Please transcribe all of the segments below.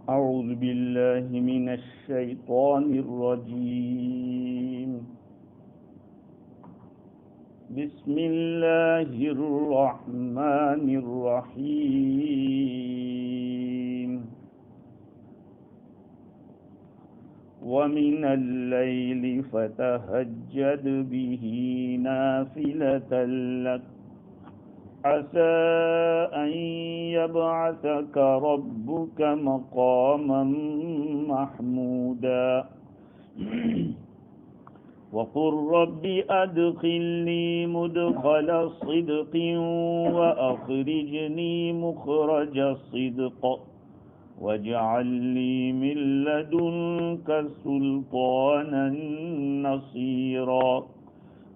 أعوذ بالله من الشيطان الرجيم. بسم الله الرحمن الرحيم. ومن الليل فتهجد به نافلة لك عسى أن يبعثك ربك مقاما محمودا وقل رب أدخلني مدخل صدق وأخرجني مخرج صدق واجعل لي من لدنك سلطانا نصيرا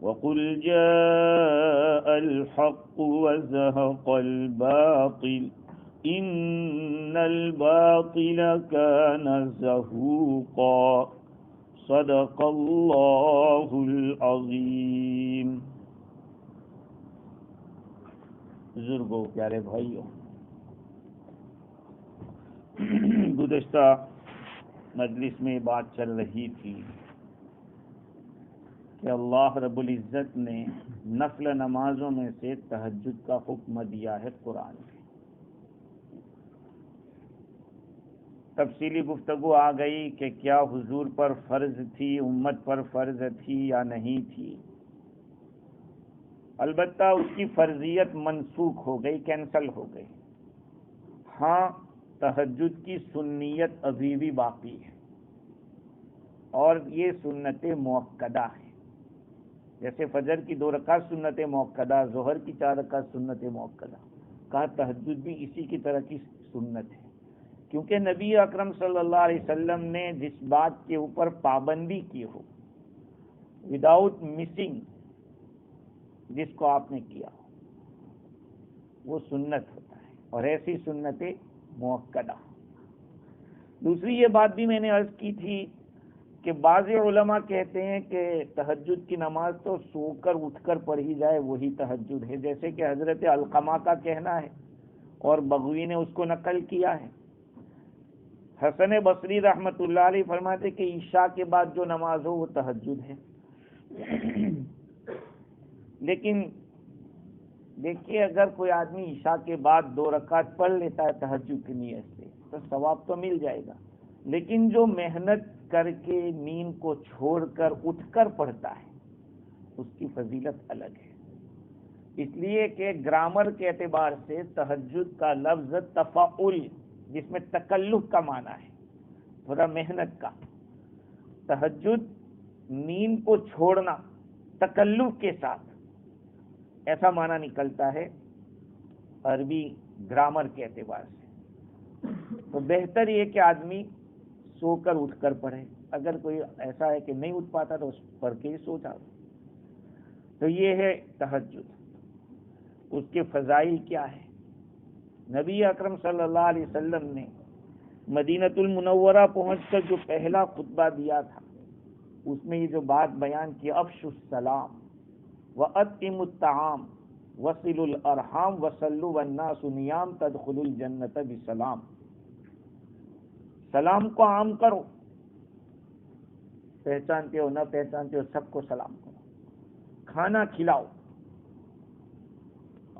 وقل جاء الحق وزهق الباطل إن الباطل كان زهوقا صدق اللہ العظیم. بزرگوں، پیارے بھائیوں، گزشتہ مجلس میں بات چل رہی تھی کہ اللہ رب العزت نے نفل نمازوں میں سے تہجد کا حکم دیا ہے قرآن میں. تفصیلی گفتگو آ گئی کہ کیا حضور پر فرض تھی، امت پر فرض تھی یا نہیں تھی. البتہ اس کی فرضیت منسوخ ہو گئی، کینسل ہو گئی. ہاں، تہجد کی سنیت ابھی بھی باقی ہے اور یہ سنت مؤکدہ ہے. جیسے فجر کی 2 رکعت سنت مؤکدہ، ظہر کی 4 رکعت سنت مؤکدہ، کہا تہجد بھی اسی کی طرح کی سنت ہے. کیونکہ نبی اکرم صلی اللہ علیہ وسلم نے جس بات کے اوپر پابندی کی ہو، وداؤٹ مسنگ جس کو آپ نے کیا وہ سنت ہوتا ہے، اور ایسی سنت مؤکدہ. دوسری یہ بات بھی میں نے عرض کی تھی کہ بعض علماء کہتے ہیں کہ تہجد کی نماز تو سو کر اٹھ کر پڑھی جائے وہی تہجد ہے، جیسے کہ حضرت علقمہ کا کہنا ہے اور بغوی نے اس کو نقل کیا ہے. حسن بصری رحمۃ اللہ علیہ فرماتے کہ عشاء کے بعد جو نماز ہو وہ تہجد ہے. لیکن دیکھیے، اگر کوئی آدمی عشاء کے بعد 2 رکعت پڑھ لیتا ہے تہجد کی نیت سے تو ثواب تو مل جائے گا، لیکن جو محنت کر کے نیند کو چھوڑ کر اٹھ کر پڑھتا ہے اس کی فضیلت الگ ہے. اس لیے کہ گرامر کے اعتبار سے تہجد کا لفظ تفعل، جس میں تکلف کا معنی ہے، تھوڑا محنت کا. تہجد نیند کو چھوڑنا تکلف کے ساتھ، ایسا معنی نکلتا ہے عربی گرامر کے اعتبار سے. تو بہتر یہ کہ آدمی سو کر اٹھ کر پڑھے. اگر کوئی ایسا ہے کہ نہیں اٹھ پاتا تو اس پڑھ کے ہی سو جاؤ. تو یہ ہے تہجد. اس کے فضائل کیا ہے؟ نبی اکرم صلی اللہ علیہ وسلم نے مدینۃ المنورہ پہنچ کر جو پہلا خطبہ دیا تھا اس میں یہ جو بات بیان کی، افشوا السلام واطعموا الطعام وصلوا الارحام وصلوا والناس نیام تدخلوا الجنۃ بسلام. سلام کو عام کرو، پہچانتے ہو نہ پہچانتے ہو سب کو سلام کرو. کھانا کھلاؤ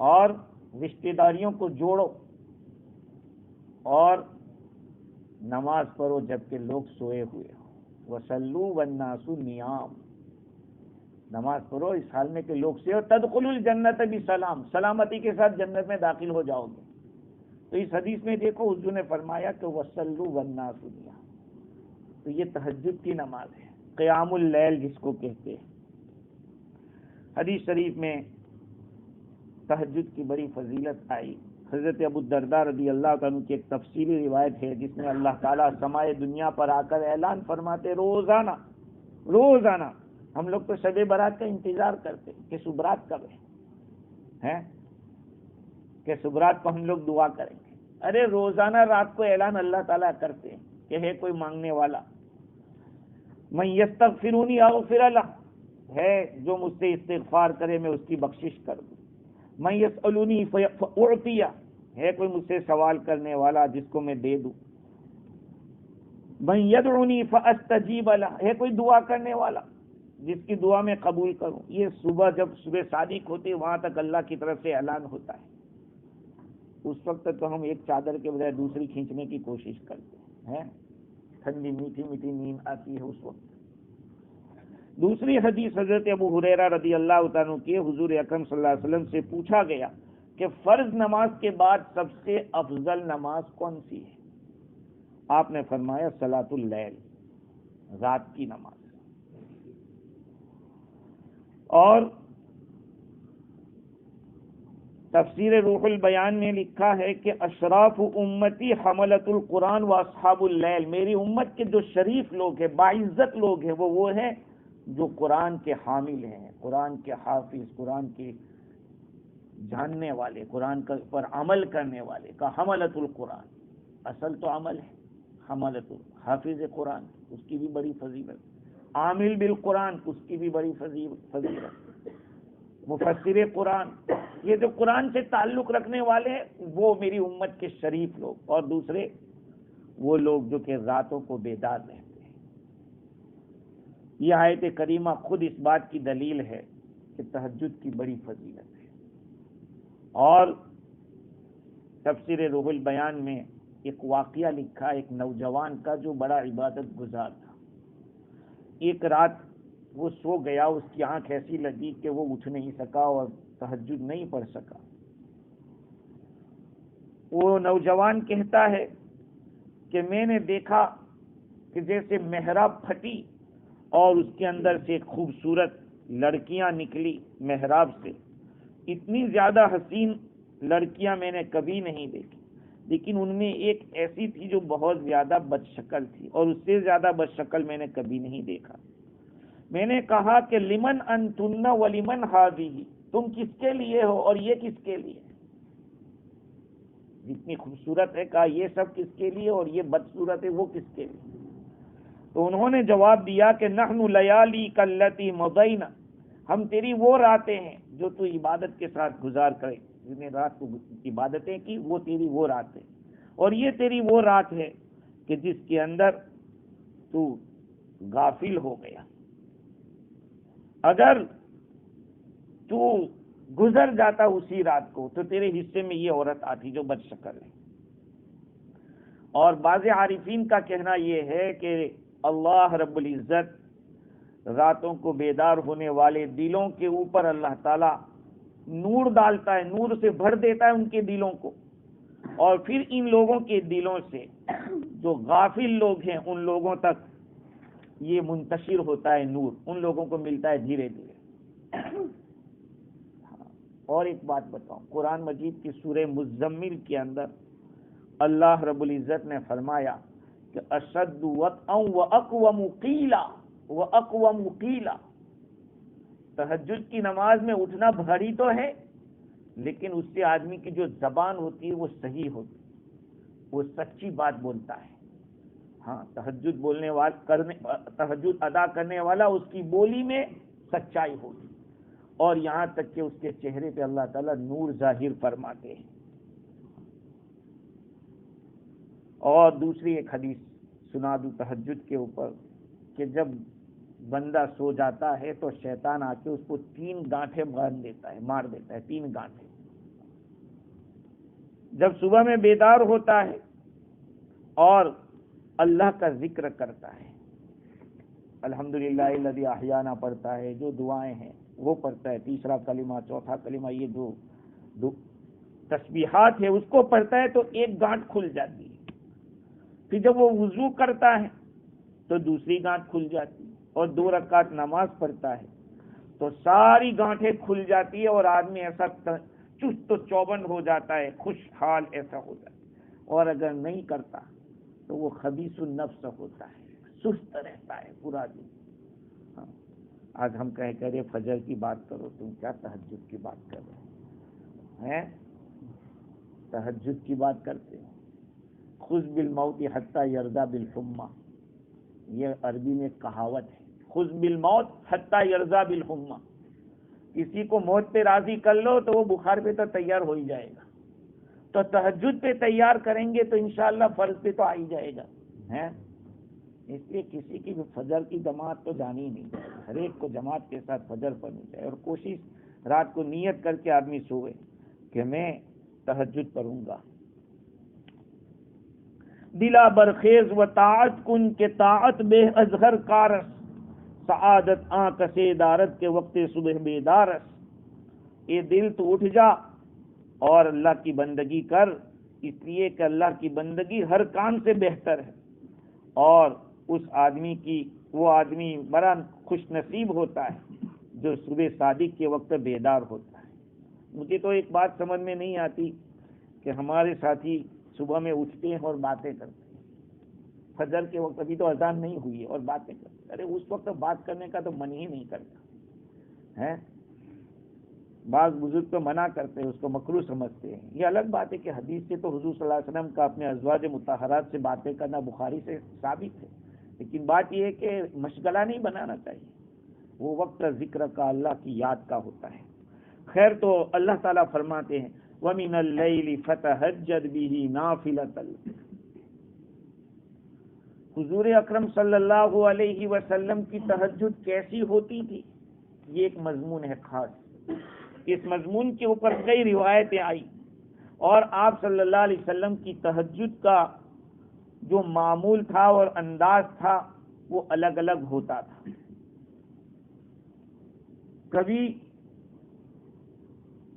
اور رشتہ داریوں کو جوڑو، اور نماز پڑھو جبکہ لوگ سوئے ہوئے ہو. وصلوا والناس نیام، نماز پڑھو اس حال میں کہ لوگ سوئے ہو. تدخلوا الجنۃ بسلام، سلامتی کے ساتھ جنت میں داخل ہو جاؤ گے. تو اس حدیث میں دیکھو حضور نے فرمایا کہ وصلوا والناس نیام. تو یہ تہجد کی نماز ہے، قیام اللیل جس کو کہتے ہیں. حدیث شریف میں تہجد کی بڑی فضیلت آئی. حضرت ابو الدرداء رضی اللہ عنہ کی ایک تفصیلی روایت ہے جس میں اللہ تعالیٰ سمائے دنیا پر آ کر اعلان فرماتے، روزانہ ہم لوگ تو شب برات کا انتظار کرتے کہ صبرات کب ہے، کہ صبرات کو ہم لوگ دعا کریں گے. ارے روزانہ رات کو اعلان اللہ تعالیٰ کرتے ہیں کہ ہے کوئی مانگنے والا، من یستغفرونی اغفر لہ، ہے جو مجھ سے استغفار کرے میں اس کی بخشش کر دوں. من یسألونی فاعطیہ، ہے کوئی مجھ سے سوال کرنے والا جس کو میں دے دوں. من یدعونی فاستجیب لہ، ہے کوئی دعا کرنے والا جس کی دعا میں قبول کروں. یہ صبح جب صبح صادق ہوتی ہے وہاں تک اللہ کی طرف سے اعلان ہوتا ہے. اس وقت تو ہم ایک چادر کے بجائے دوسری کھینچنے کی کوشش کرتے ہیں. ٹھنڈی میٹھی میٹھی نیند آتی ہے اس وقت. دوسری حدیث حضرت ابو ہریرہ رضی اللہ تعالیٰ عنہ کی، حضور اکرم صلی اللہ علیہ وسلم سے پوچھا گیا کہ فرض نماز کے بعد سب سے افضل نماز کون سی ہے؟ آپ نے فرمایا صلاۃ اللیل، رات کی نماز. اور تفسیر روح البیان میں لکھا ہے کہ اشراف امتی حملۃ القرآن و اصحاب اللیل، میری امت کے جو شریف لوگ ہیں، باعزت لوگ ہیں، وہ ہیں جو قرآن کے حامل ہیں، قرآن کے حافظ، قرآن کے جاننے والے، قرآن پر عمل کرنے والے کا حملۃ القرآن. اصل تو عمل ہے. حملۃ حافظ قرآن اس کی بھی بڑی فضیلت، عامل بالقرآن اس کی بھی بڑی فضیلت، مفسر قرآن، یہ جو قرآن سے تعلق رکھنے والے ہیں وہ میری امت کے شریف لوگ. اور دوسرے وہ لوگ جو کہ راتوں کو بیدار رہتے ہیں. یہ آیت کریمہ خود اس بات کی دلیل ہے کہ تہجد کی بڑی فضیلت ہے. اور تفسیر روح البیان میں ایک واقعہ لکھا ایک نوجوان کا جو بڑا عبادت گزار تھا. ایک رات وہ سو گیا، اس کی آنکھ ایسی لگی کہ وہ اٹھ نہیں سکا اور تہجد نہیں پڑھ سکا. وہ نوجوان کہتا ہے کہ میں نے دیکھا کہ جیسے محراب پھٹی اور اس کے اندر سے خوبصورت لڑکیاں نکلی محراب سے. اتنی زیادہ حسین لڑکیاں میں نے کبھی نہیں دیکھی، لیکن ان میں ایک ایسی تھی جو بہت زیادہ بد شکل تھی، اور اس سے زیادہ بد شکل میں نے کبھی نہیں دیکھا. میں نے کہا کہ لمن انتن ولمن ہذہ، تم کس کے لیے ہو اور یہ کس کے لیے؟ جتنی خوبصورت ہے کہا یہ سب کس کے لیے اور یہ بدصورت ہے وہ کس کے لیے؟ تو انہوں نے جواب دیا کہ نحن لیالی کاللتی مضینا، ہم تیری وہ راتیں ہیں جو تو عبادت کے ساتھ گزار کرے، جس نے رات کو عبادتیں کی وہ تیری وہ رات ہے، اور یہ تیری وہ رات ہے کہ جس کے اندر تو غافل ہو گیا. اگر تو گزر جاتا اسی رات کو تو تیرے حصے میں یہ عورت آتی جو بد شکل ہے. اور بعض عارفین کا کہنا یہ ہے کہ اللہ رب العزت راتوں کو بیدار ہونے والے دلوں کے اوپر اللہ تعالی نور ڈالتا ہے، نور سے بھر دیتا ہے ان کے دلوں کو، اور پھر ان لوگوں کے دلوں سے جو غافل لوگ ہیں ان لوگوں تک یہ منتشر ہوتا ہے نور، ان لوگوں کو ملتا ہے دھیرے دھیرے. اور ایک بات بتاؤں، قرآن مجید کی سورہ مزمل کے اندر اللہ رب العزت نے فرمایا کہ اشد وطئا واقوم قیلا واقوم قیلا، تہجد کی نماز میں اٹھنا بھاری تو ہے لیکن اس سے آدمی کی جو زبان ہوتی ہے وہ صحیح ہوتی ہے، وہ سچی بات بولتا ہے. ہاں، تہجد ادا کرنے والا اس کی بولی میں سچائی ہوگی، اور یہاں تک کہ اس کے چہرے پہ اللہ تعالیٰ نور ظاہر فرماتے ہیں. اور دوسری ایک حدیث سنا دوں تہجد کے اوپر کہ جب بندہ سو جاتا ہے تو شیطان آ کے اس کو 3 گانٹھیں باندھ دیتا ہے، مار دیتا ہے 3 گانٹھیں. جب صبح میں بیدار ہوتا ہے اور اللہ کا ذکر کرتا ہے، الحمدللہ الذی احیانا پڑھتا ہے، جو دعائیں ہیں وہ پڑھتا ہے، تیسرا کلمہ، چوتھا کلمہ، یہ جو تسبیحات ہے اس کو پڑھتا ہے تو ایک گانٹھ کھل جاتی ہے. پھر جب وہ وضو کرتا ہے تو دوسری گانٹھ کھل جاتی ہے، اور 2 رکعت نماز پڑھتا ہے تو ساری گانٹھیں کھل جاتی ہے، اور آدمی ایسا چست و چوبند ہو جاتا ہے، خوشحال ایسا ہو جاتا ہے. اور اگر نہیں کرتا تو وہ خبیث النفس ہوتا ہے، سست رہتا ہے پورا دن. ہاں، آج ہم کہہ رہے فجر کی بات کرو، تم کیا تہجد کی بات کر رہے ہیں؟ تہجد کی بات کرتے ہیں. خذ بالموت حتی یرضی بالحمى، یہ عربی میں کہاوت ہے، خذ بالموت حتی یرضی بالحمى. کسی کو موت پہ راضی کر لو تو وہ بخار پہ تو تیار ہو ہی جائے گا. تو تہجد پہ تیار کریں گے تو انشاءاللہ فرض پہ تو آ ہی جائے گا. اس لیے کسی کی بھی فجر کی جماعت تو جانی ہی نہیں چاہیے، ہر ایک کو جماعت کے ساتھ فجر پڑھنی چاہیے، اور کوشش رات کو نیت کر کے آدمی سوئے کہ میں تہجد پڑھوں گا۔ دلا برخیز و طاعت کن کے طاعت بے ازہر کارس، سعادت آنکھ سے دارت کے وقت صبح بیدارس۔ اے دل تو اٹھ جا اور اللہ کی بندگی کر، اس لیے کہ اللہ کی بندگی ہر کام سے بہتر ہے، اور اس آدمی کی وہ آدمی بڑا خوش نصیب ہوتا ہے جو صبح صادق کے وقت بیدار ہوتا ہے۔ مجھے تو ایک بات سمجھ میں نہیں آتی کہ ہمارے ساتھی صبح میں اٹھتے ہیں اور باتیں کرتے ہیں، فجر کے وقت ابھی تو اذان نہیں ہوئی ہے اور باتیں کرتے ہیں۔ ارے اس وقت بات کرنے کا تو من ہی نہیں کرتا ہے۔ بعض بزرگ تو منع کرتے ہیں، اس کو مکروہ سمجھتے ہیں۔ یہ الگ بات ہے کہ حدیث سے تو حضور صلی اللہ علیہ وسلم کا اپنے ازواج مطہرات سے باتیں کرنا بخاری سے ثابت ہے، لیکن بات یہ ہے کہ مشغلہ نہیں بنانا چاہیے، وہ وقت ذکر کا اللہ کی یاد کا ہوتا ہے۔ خیر، تو اللہ تعالیٰ فرماتے ہیں وَمِنَ اللَّيْلِ فَتَهَجَّدْ بِهِ نَافِلَةً۔ حضور اکرم صلی اللہ علیہ وسلم کی تہجد کیسی ہوتی تھی، یہ ایک مضمون ہے خاص۔ اس مضمون کے اوپر کئی روایتیں آئی، اور آپ صلی اللہ علیہ وسلم کی تہجد کا جو معمول تھا اور انداز تھا وہ الگ الگ ہوتا تھا۔ کبھی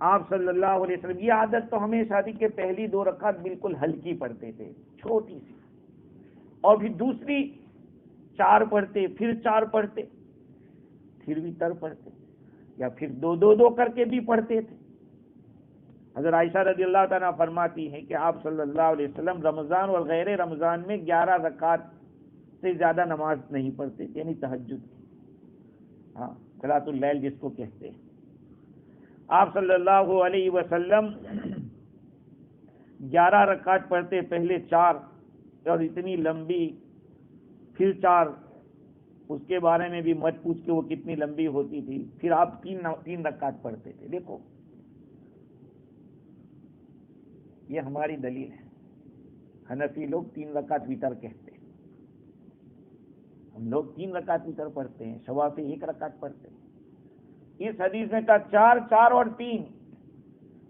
آپ صلی اللہ علیہ وسلم، یہ عادت تو ہمیشہ تھی کہ پہلی 2 رکعت بالکل ہلکی پڑھتے تھے، چھوٹی سی، اور پھر دوسری 4 پڑھتے، پھر 4 پڑھتے، پھر بھی تر پڑھتے، یا پھر 2 کر کے بھی پڑھتے تھے۔ حضرت عائشہ رضی اللہ تعالیٰ فرماتی ہیں کہ آپ صلی اللہ علیہ وسلم رمضان اور غیر رمضان میں 11 رکعت سے زیادہ نماز نہیں پڑھتے تھے، یعنی تہجد، ہاں صلاۃ اللیل جس کو کہتے ہیں۔ آپ صلی اللہ علیہ وسلم 11 رکعت پڑھتے، پہلے 4 اور اتنی لمبی، پھر 4، اس کے بارے میں بھی مت پوچھ کے وہ کتنی لمبی ہوتی تھی، پھر آپ 3 رکعت پڑھتے تھے۔ دیکھو یہ ہماری دلیل ہے، حنفی لوگ 3 رکعت وتر کہتے ہیں، ہم لوگ 3 رکعت وتر پڑھتے ہیں، شوافی 1 رکعت پڑھتے ہیں۔ اس حدیث میں کہا 4 4 اور 3،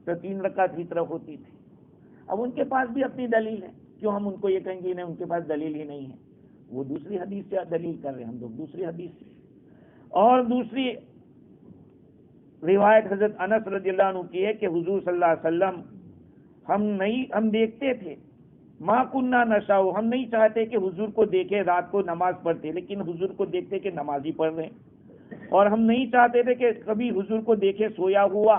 تو 3 رکعت وتر ہوتی تھی۔ اب ان کے پاس بھی اپنی دلیل ہے، کیوں ہم ان کو یہ کہیں گے نہیں ان کے پاس دلیل ہی نہیں ہے، وہ دوسری حدیث سے دلیل کر رہے ہیں، ہم لوگ دوسری حدیث سے۔ اور دوسری روایت حضرت انس رضی اللہ عنہ کی ہے کہ حضور صلی اللہ علیہ وسلم ہم دیکھتے تھے، ما کننا نشاء، ہم نہیں چاہتے کہ حضور کو دیکھے رات کو نماز پڑھتے، لیکن حضور کو دیکھتے کہ نماز ہی پڑھ رہے ہیں، اور ہم نہیں چاہتے تھے کہ کبھی حضور کو دیکھے سویا ہوا،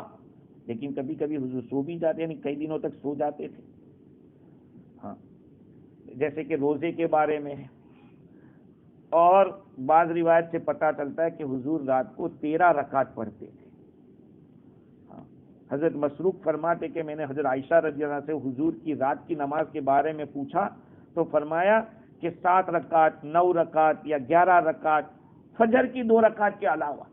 لیکن کبھی کبھی حضور سو بھی جاتے، یعنی کئی دنوں تک سو جاتے تھے، ہاں جیسے کہ روزے کے بارے میں ہے۔ اور بعض روایت سے پتہ چلتا ہے کہ حضور رات کو 13 رکعت پڑھتے تھے۔ حضرت مسروق فرماتے کہ میں نے حضرت عائشہ رضی اللہ عنہا سے حضور کی رات کی نماز کے بارے میں پوچھا تو فرمایا کہ 7 رکعت، 9 رکعت یا 11 رکعت، فجر کی 2 رکعت کے علاوہ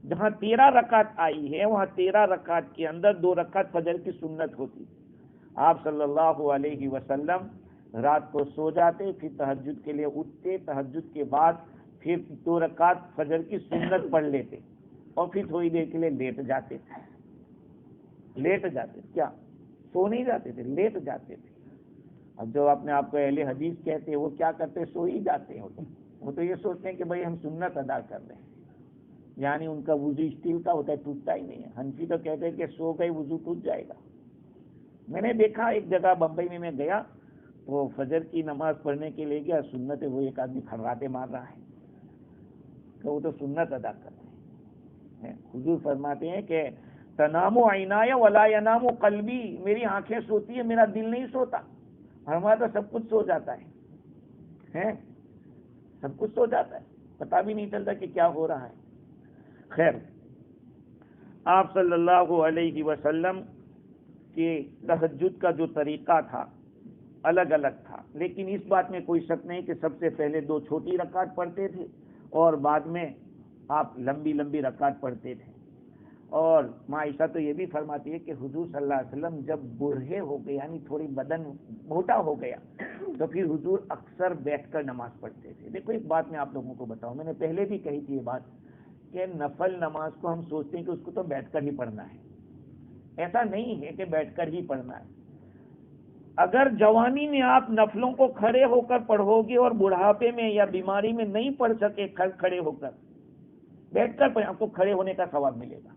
جہاں 13 رکعت آئی ہے وہاں 13 رکعت کے اندر 2 رکعت فجر کی سنت ہوتی۔ آپ صلی اللہ علیہ وسلم رات کو سو جاتے، پھر تہجد کے لیے اٹھتے، تہجد کے بعد پھر 2 رکعت فجر کی سنت پڑھ لیتے، اور پھر تھوڑی دیر کے لیے لیٹ جاتے تھے۔ کیا سو نہیں جاتے تھے، لیٹ جاتے تھے۔ اب جو اپنے آپ کو اہل حدیث کہتے ہیں وہ کیا کرتے، سو ہی جاتے ہیں، وہ تو یہ سوچتے ہیں کہ بھئی ہم سنت ادا کر رہے ہیں، یعنی ان کا وضو اسٹیل کا ہوتا ہے، ٹوٹتا ہی نہیں ہے۔ حنفی تو کہتے ہیں کہ سو گئے وضو ٹوٹ جائے گا۔ میں نے دیکھا ایک جگہ بمبئی میں گیا تو فجر کی نماز پڑھنے کے لیے گیا، سنت ہے، وہ ایک آدمی کھرراٹے مار رہا ہے تو وہ تو سنت ادا کر رہے ہیں۔ حضور فرماتے ہیں کہ تنام عینایا ولا ینام قلبی، میری آنکھیں سوتی ہیں، میرا دل نہیں سوتا۔ ہمارا تو سب کچھ سو جاتا ہے، سب کچھ سو جاتا ہے، پتہ بھی نہیں چلتا کہ کیا ہو رہا ہے۔ خیر، آپ صلی اللہ علیہ وسلم کے تہجد کا جو طریقہ تھا الگ الگ تھا، لیکن اس بات میں کوئی شک نہیں کہ سب سے پہلے 2 چھوٹی رکعت پڑھتے تھے اور بعد میں آپ لمبی لمبی رکعت پڑھتے تھے۔ اور عائشہ تو یہ بھی فرماتی ہے کہ حضور صلی اللہ علیہ وسلم جب بوڑھے ہو گئے، یعنی تھوڑی بدن موٹا ہو گیا، تو پھر حضور اکثر بیٹھ کر نماز پڑھتے تھے. دیکھو ایک بات میں آپ لوگوں کو بتاؤں, میں نے پہلے بھی کہی تھی یہ بات کہ نفل نماز کو ہم سوچتے ہیں کہ اس کو تو بیٹھ کر ہی پڑھنا ہے. ایسا نہیں ہے کہ بیٹھ کر ہی پڑھنا ہے. اگر جوانی میں آپ نفلوں کو کھڑے ہو کر پڑھو گے اور بڑھاپے میں یا بیماری میں نہیں پڑھ سکے کھڑے ہو کر, بیٹھ کر پڑھیں, آپ کو کھڑے ہونے کا ثواب ملے گا.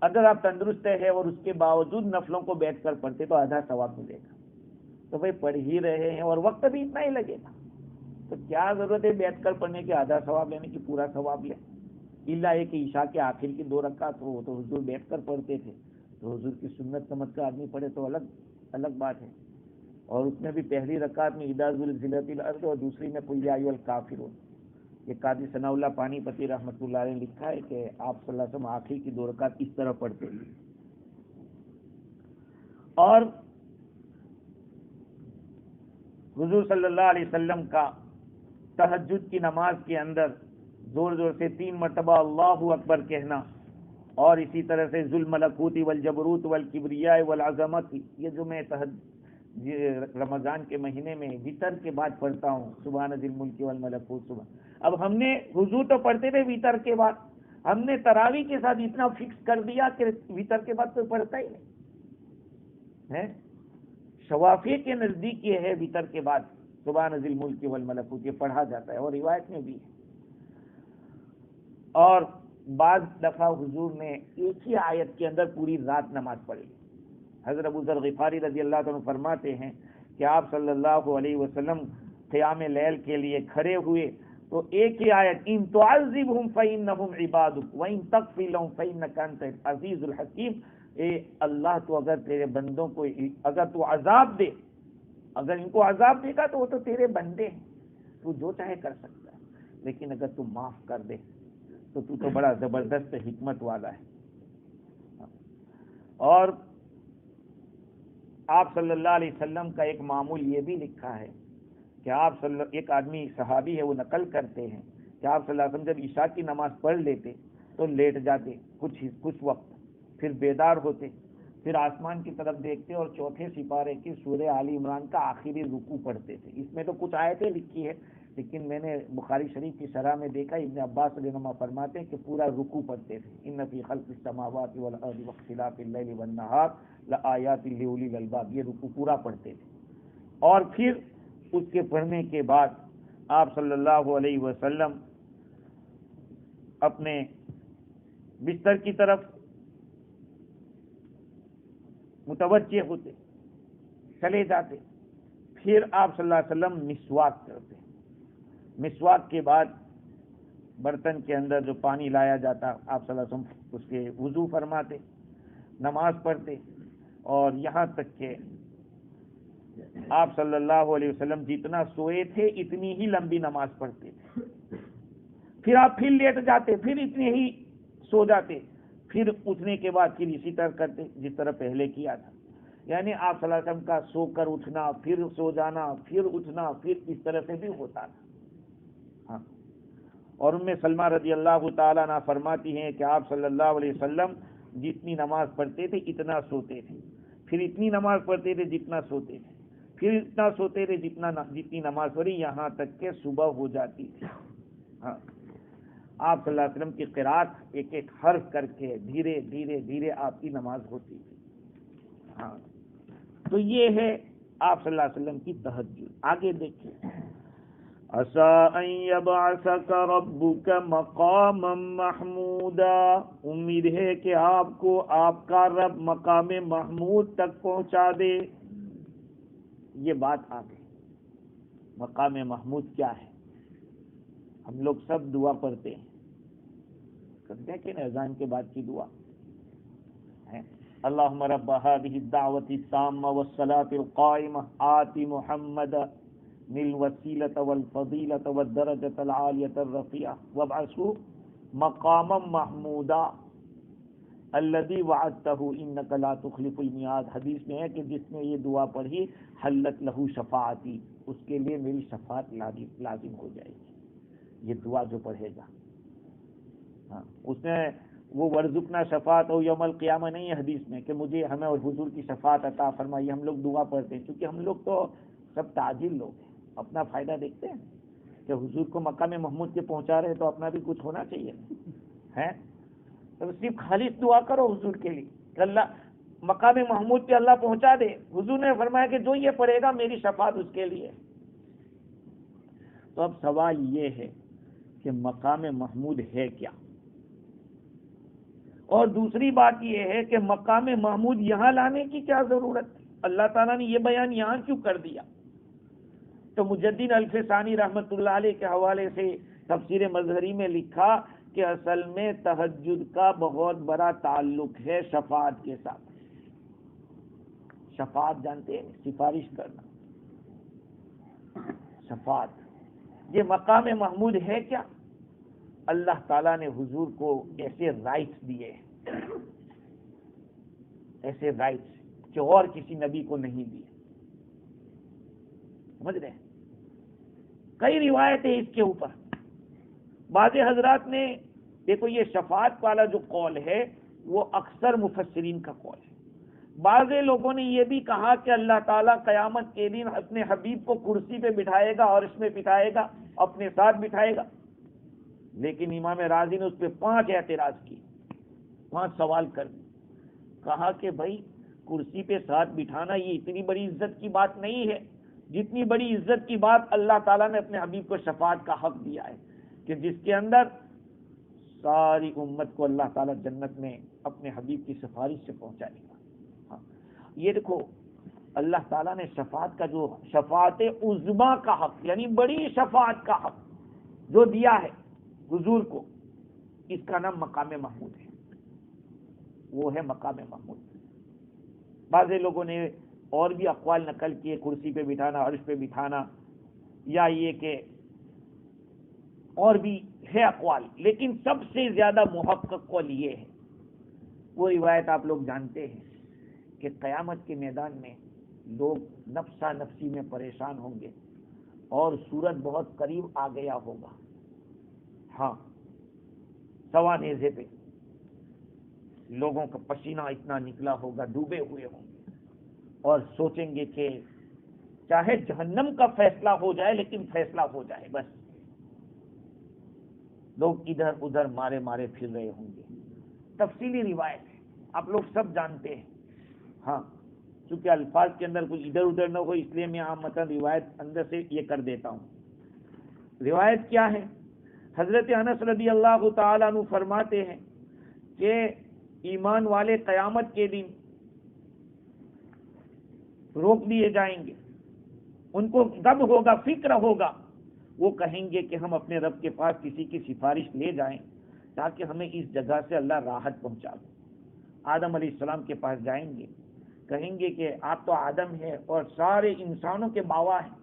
اگر آپ تندرست ہیں اور اس کے باوجود نفلوں کو بیٹھ کر پڑھتے تو آدھا ثواب ملے گا. تو بھائی پڑھ ہی رہے ہیں اور وقت بھی اتنا ہی لگے گا, تو کیا ضرورت ہے بیٹھ کر پڑھنے کے آدھا ثواب لینے کی پورا ثواب لیں. الا ہے کہ عشاء کے آخر کی 2 رکعت ہو تو حضور بیٹھ کر پڑھتے تھے, تو حضور کی سنت سمجھ کر آدمی پڑھے تو الگ بات ہے. اور اس میں بھی پہلی رکعت میں اذا زلزلت الارض اور دوسری میں قل یا ایھا الکافرون. یہ قاضی ثناء اللہ پانی پتی رحمۃ اللہ علیہ نے لکھا ہے کہ آپ صلی اللہ علیہ وسلم آخر کی 2 رکعت اس طرح پڑھتے تھے. اور حضور صلی اللہ علیہ وسلم کا تہجد کی نماز کے اندر زور زور سے 3 مرتبہ اللہ اکبر کہنا, اور اسی طرح سے ذو الملکوت والجبروت والکبریاء والعظمت, یہ جو میں رمضان کے مہینے میں وتر کے بعد پڑھتا ہوں, سبحان ذی الملک والملکوت سبحان. اب ہم نے حضور تو پڑھتے تھے وتر کے بعد, ہم نے تراویح کے ساتھ اتنا فکس کر دیا کہ وتر کے بعد کوئی پڑھتا ہی نہیں ہے. شوافی کے نزدیک یہ ہے وتر کے بعد سبحان ذی الملک والملکوت یہ پڑھا جاتا ہے, اور روایت میں بھی ہے. اور بعض دفعہ حضور نے ایک ہی آیت کے اندر پوری رات نماز پڑھی. حضرت ابو ذر غفاری رضی اللہ عنہ فرماتے ہیں کہ آپ صلی اللہ علیہ وسلم قیام لیل کے لیے کھڑے ہوئے تو ایک ہی آیت ان تعذبهم فانهم عبادک وان تغفر لهم فانک انت العزیز الحکیم, اے اللہ تو اگر تیرے بندوں کو اگر تو عذاب دے, اگر ان کو عذاب دے گا تو وہ تو تیرے بندے ہیں, تو جو چاہے کر سکتا ہے, لیکن اگر تو معاف کر دے تو بڑا زبردست حکمت والا ہے. اور آپ صلی اللہ علیہ وسلم کا ایک معمول یہ بھی لکھا ہے کہ آپ ایک آدمی صحابی ہے وہ نقل کرتے ہیں کہ آپ صلی اللہ علیہ وسلم جب عشاء کی نماز پڑھ لیتے تو لیٹ جاتے کچھ وقت, پھر بیدار ہوتے, پھر آسمان کی طرف دیکھتے اور 4 سپارے کی سورہ آل عمران کا آخری رکوع پڑھتے تھے. اس میں تو کچھ آیتیں لکھی ہے, لیکن میں نے بخاری شریف کی شرح میں دیکھا ابن عباس رضی اللہ عنہ فرماتے ہیں کہ پورا رکوع پڑھتے تھے. ان فی خلق السماوات والارض واختلاف اللیل والنہار لآیات لأولی الالباب, یہ رکوع پورا پڑھتے تھے. اور پھر اس کے پڑھنے کے بعد آپ صلی اللہ علیہ وسلم اپنے بستر کی طرف متوجہ ہوتے, چلے جاتے. پھر آپ صلی اللہ علیہ وسلم مسواک کرتے. مسواک کے بعد برتن کے اندر جو پانی لایا جاتا آپ صلی اللہ علیہ وسلم اس کے وضو فرماتے, نماز پڑھتے, اور یہاں تک کہ آپ صلی اللہ علیہ وسلم جتنا سوئے تھے اتنی ہی لمبی نماز پڑھتے تھے. پھر آپ پھر لیٹ جاتے, پھر اتنے ہی سو جاتے, پھر اٹھنے کے بعد پھر اسی طرح کرتے جس طرح پہلے کیا تھا. یعنی آپ صلی اللہ علیہ وسلم کا سو کر اٹھنا, پھر سو جانا, پھر اٹھنا, پھر اس طرح سے بھی ہوتا تھا. ہاں. اور ام سلمہ رضی اللہ تعالیٰ عنہ فرماتی ہیں کہ آپ صلی اللہ علیہ وسلم جتنی نماز پڑھتے تھے اتنا سوتے تھے, پھر اتنی نماز پڑھتے تھے جتنا سوتے تھے, پھر اتنا سوتے تھے جتنی نماز پڑھی, یہاں تک کہ صبح ہو جاتی تھی. ہاں. آپ صلی اللہ علیہ وسلم کی قرات ایک ایک حرف کر کے دھیرے دھیرے دھیرے آپ کی نماز ہوتی تھی. ہاں. تو یہ ہے آپ صلی اللہ علیہ وسلم کی تہجد. آگے دیکھیں, عسىٰ ان یبعثک ربک مقاما محمودا, امید ہے کہ آپ کو آپ کا رب مقام محمود تک پہنچا دے. یہ بات آ گئی. مقام محمود کیا ہے؟ ہم لوگ سب دعا پڑھتے ہیں, کرتے ہیں کہ اذان کے بعد کی دعا ہے, اللہم رب هذه الدعوة التامة والصلاة القائمة آت محمد الوسیلة والفضیلة والدرجة العالیة الرفیعة وابعثه مقاما محمودا الذی وعدته انک لا تخلف الميعاد. حدیث میں ہے کہ جس نے یہ دعا پڑھی حلت لہ شفاعتی, اس کے لیے میری شفاعت لازم ہو جائے گی. یہ دعا جو پڑھے گا, ہاں, اس نے وہ ورزقنا شفاعت اور یوم القیامہ نہیں ہے حدیث میں کہ مجھے ہمیں اور حضور کی شفاعت عطا فرمائی. ہم لوگ دعا پڑھتے ہیں کیونکہ ہم لوگ تو سب تاجر لوگ ہیں، اپنا فائدہ دیکھتے ہیں کہ حضور کو مقام محمود کے پہنچا رہے تو اپنا بھی کچھ ہونا چاہیے ہے. تو صرف خالص دعا کرو حضور کے لیے کہ اللہ مقام محمود پہ اللہ پہنچا دے. حضور نے فرمایا کہ جو یہ پڑھے گا میری شفاعت اس کے لیے. تو اب سوال یہ ہے کہ مقام محمود ہے کیا؟ اور دوسری بات یہ ہے کہ مقام محمود یہاں لانے کی کیا ضرورت ہے؟ اللہ تعالیٰ نے یہ بیان یہاں کیوں کر دیا؟ تو مجدد الفسانی رحمت اللہ علیہ کے حوالے سے تفسیر مظہری میں لکھا کہ اصل میں تہجد کا بہت بڑا تعلق ہے شفاعت کے ساتھ. شفاعت جانتے ہیں، سفارش کرنا. شفاعت یہ مقام محمود ہے کیا؟ اللہ تعالیٰ نے حضور کو ایسے رائٹس دیے، ایسے رائٹس کہ اور کسی نبی کو نہیں دیے. سمجھ رہے ہیں؟ کئی روایتیں اس کے اوپر. بعض حضرات نے دیکھو یہ شفاعت والا جو قول ہے وہ اکثر مفسرین کا قول ہے. بعض لوگوں نے یہ بھی کہا کہ اللہ تعالیٰ قیامت کے دن اپنے حبیب کو کرسی پہ بٹھائے گا اور اس میں بٹھائے گا، اپنے ساتھ بٹھائے گا. لیکن امام رازی نے اس پہ 5 اعتراض کی، 5 سوال کر دی. کہا کہ بھائی کرسی پہ ساتھ بٹھانا یہ اتنی بڑی عزت کی بات نہیں ہے جتنی بڑی عزت کی بات اللہ تعالیٰ نے اپنے حبیب کو شفاعت کا حق دیا ہے کہ جس کے اندر ساری امت کو اللہ تعالیٰ جنت میں اپنے حبیب کی سفارش سے پہنچائے گا. ہاں یہ دیکھو اللہ تعالیٰ نے شفاعت کا جو شفاعت عظما کا حق یعنی بڑی شفاعت کا حق جو دیا ہے حضور کو، اس کا نام مقام محمود ہے. وہ ہے مقام محمود. بعض لوگوں نے اور بھی اقوال نقل کیے، کرسی پہ بٹھانا، عرش پہ بٹھانا، یا یہ کہ اور بھی ہے اقوال، لیکن سب سے زیادہ محقق قول یہ ہے. وہ روایت آپ لوگ جانتے ہیں کہ قیامت کے میدان میں لوگ نفسا نفسی میں پریشان ہوں گے اور سورج بہت قریب آ گیا ہوگا. ہاں سوا نیزے پہ لوگوں کا پسینہ اتنا نکلا ہوگا، ڈوبے ہوئے ہوں گے اور سوچیں گے کہ چاہے جہنم کا فیصلہ ہو جائے لیکن فیصلہ ہو جائے بس. لوگ ادھر ادھر مارے مارے پھر رہے ہوں گے. تفصیلی روایت ہے، آپ لوگ سب جانتے ہیں. ہاں چونکہ الفاظ کے اندر کچھ ادھر ادھر نہ ہو اس لیے میں عام مطلب روایت اندر سے یہ کر دیتا ہوں. روایت کیا ہے؟ حضرت انس رضی اللہ تعالیٰ عنہ فرماتے ہیں کہ ایمان والے قیامت کے دن روک دیے جائیں گے، ان کو غم ہوگا، فکر ہوگا. وہ کہیں گے کہ ہم اپنے رب کے پاس کسی کی سفارش لے جائیں تاکہ ہمیں اس جگہ سے اللہ راحت پہنچا دے. آدم علیہ السلام کے پاس جائیں گے، کہیں گے کہ آپ تو آدم ہیں اور سارے انسانوں کے باوا ہیں.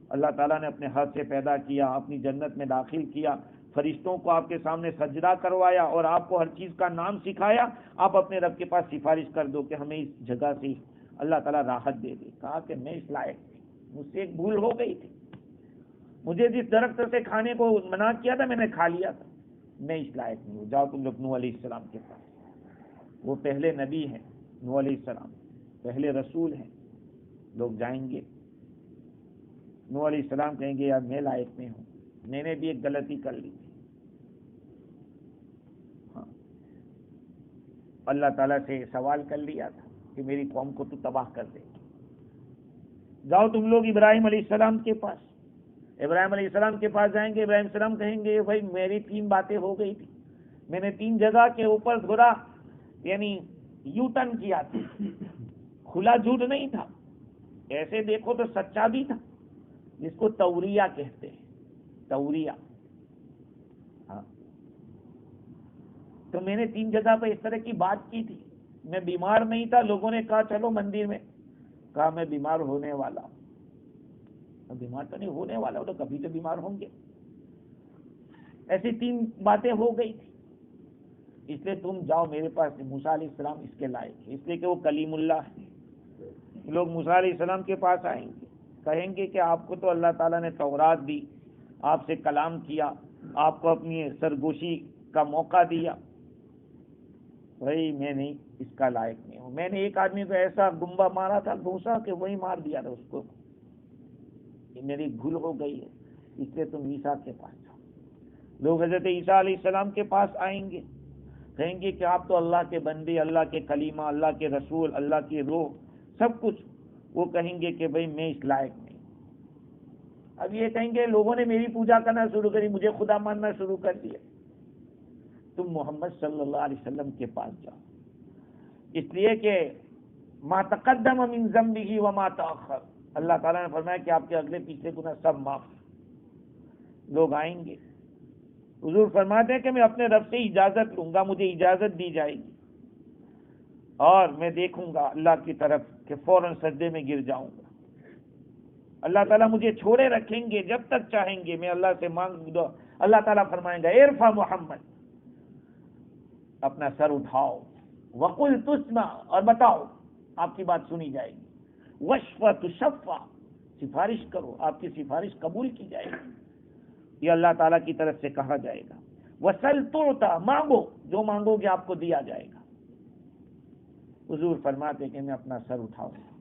اللہ تعالیٰ نے اپنے ہاتھ سے پیدا کیا، اپنی جنت میں داخل کیا، فرشتوں کو آپ کے سامنے سجدہ کروایا اور آپ کو ہر چیز کا نام سکھایا. آپ اپنے رب کے پاس سفارش کر دو کہ ہمیں اس جگہ سے اللہ تعالیٰ راحت دے دے. کہا کہ میں اس لائق تھی، مجھ سے ایک بھول ہو گئی تھی، مجھے جس درخت سے کھانے کو منع کیا تھا میں نے کھا لیا تھا، میں اس لائق نہیں ہوں. جاؤ تم لوگ نوح علیہ السلام کے پاس. وہ پہلے نبی ہیں، نوح علیہ السلام پہلے رسول ہیں. لوگ جائیں گے، نوح علیہ السلام کہیں گے یار میں لائق نہیں ہوں، میں نے بھی ایک غلطی کر لی تھی. ہاں اللہ تعالیٰ سے سوال کر لیا تھا کہ میری قوم کو تو تباہ کر دے. جاؤ تم لوگ ابراہیم علیہ السلام کے پاس. ابراہیم علیہ السلام کے پاس جائیں گے، ابراہیم السلام کہیں گے بھائی میری 3 باتیں ہو گئی تھی، میں نے 3 جگہ کے اوپر تھوڑا یعنی یو ٹرن کیا تھا، کھلا جھوٹ نہیں تھا، ایسے دیکھو تو سچا بھی تھا، جس کو توریہ کہتے ہیں. توریہ ہاں تو میں نے 3 جگہ پہ اس طرح کی بات کی تھی. میں بیمار نہیں تھا، لوگوں نے کہا چلو مندر میں، کہا میں بیمار ہونے والا ہوں. بیمار تو نہیں ہونے والا ہو تو کبھی تو بیمار ہوں گے. ایسی 3 باتیں ہو گئی تھی، اس لیے تم جاؤ میرے پاس. موسیٰ علیہ السلام اس کے لائق ہے، اس لیے کہ وہ کلیم اللہ ہے. لوگ موسیٰ علیہ السلام کے پاس آئیں گے، کہیں گے کہ آپ کو تو اللہ تعالیٰ نے تورات دی، آپ سے کلام کیا، آپ کو اپنی سرگوشی کا موقع دیا. بھائی میں نہیں اس کا لائق نہیں ہوں. میں نے ایک آدمی کو ایسا گمبا مارا تھا گھوسا کہ وہی مار دیا تھا اس کو. یہ میری بھول ہو گئی ہے، اس لیے تم عیسیٰ کے پاس جاؤ. لوگ حضرت عیسیٰ علیہ السلام کے پاس آئیں گے، کہیں گے کہ آپ تو اللہ کے بندے، اللہ کے کلیمہ، اللہ کے رسول، اللہ کی روح، سب کچھ. وہ کہیں گے کہ بھئی میں اس لائق نہیں. اب یہ کہیں گے لوگوں نے میری پوجا کرنا شروع کری، مجھے خدا ماننا شروع کر دیا. تم محمد صلی اللہ علیہ وسلم کے پاس جاؤ، اس لیے کہ ما تقدم من ذنبہ وما تأخر، اللہ تعالیٰ نے فرمایا کہ آپ کے اگلے پیچھے گناہ سب معاف. لوگ آئیں گے، حضور فرماتے ہیں کہ میں اپنے رب سے اجازت لوں گا، مجھے اجازت دی جائے گی، اور میں دیکھوں گا اللہ کی طرف کہ فوراً سجدے میں گر جاؤں گا. اللہ تعالیٰ مجھے چھوڑے رکھیں گے جب تک چاہیں گے. میں اللہ سے مانگ دو، اللہ تعالیٰ فرمائیں گا ارفع محمد، اپنا سر اٹھاؤ، وقل تسمع، اور بتاؤ، آپ کی بات سنی جائے گی. واشفع تشفع، سفارش کرو، آپ کی سفارش قبول کی جائے گی. یہ اللہ تعالیٰ کی طرف سے کہا جائے گا. وسل تعطیٰ، مانگو، جو مانگو گے آپ کو دیا جائے گا. حضور فرماتے کہ میں اپنا سر اٹھاؤں گا